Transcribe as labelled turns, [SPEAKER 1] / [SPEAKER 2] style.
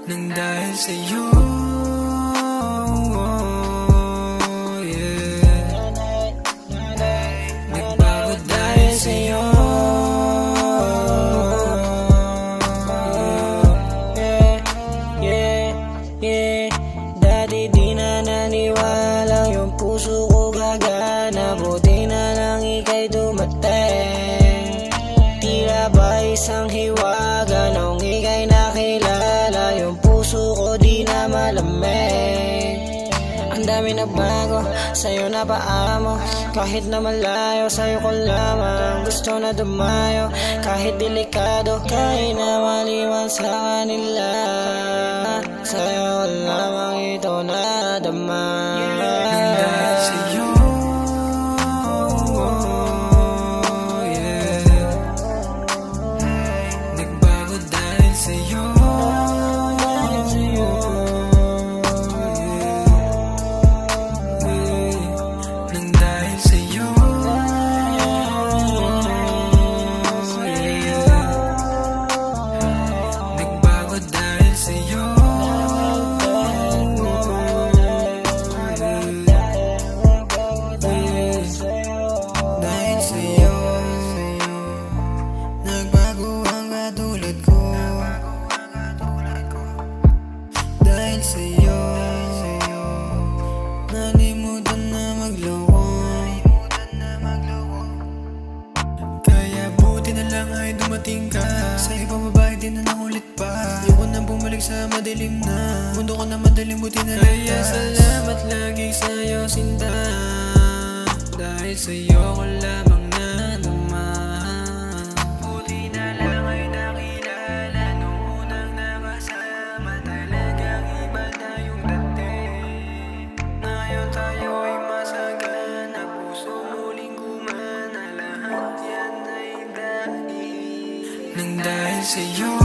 [SPEAKER 1] nang dahil sa'yo. Nagbago dahil sa'yo.
[SPEAKER 2] Dati di na naniwala yung puso ko gagana, buti na lang ika'y dumating. Tila ba isang hiwaga nung ika'y nakilala, yung puso ko di na malamig. Ang dami na bago, sa'yo na paamo. Kahit na malayo, sa'yo ko lamang gusto na dumayo. Kahit delikado, kahit na maliwan sa kanila, sa'yo ko lamang ito nadama.
[SPEAKER 1] Nang dahil sa'yo. Nagbago dahil sa'yo. Nang dahil sa'yo. Nagbago dahil sa'yo. Dahil sa'yo, nagbago ang katulad ko. Dahil sa'yo, nalimutan na magloko. Kaya buti na lang ay dumating ka. Sa ibang babae di na lang ulit pa. Ayoko nang bumalik sa madilim na mundo ko na madaling, buti na lang. Kaya salamat lagi sa'yo, sinta. Dahil sa'yo ko lamang naman. Buti na lang ay nakilala nung unang nakasama. Talagang iba na yung dating. Ngayon tayo ay masagana, puso muling gumana. Lahat yan ay dahil nang dahil sa'yo.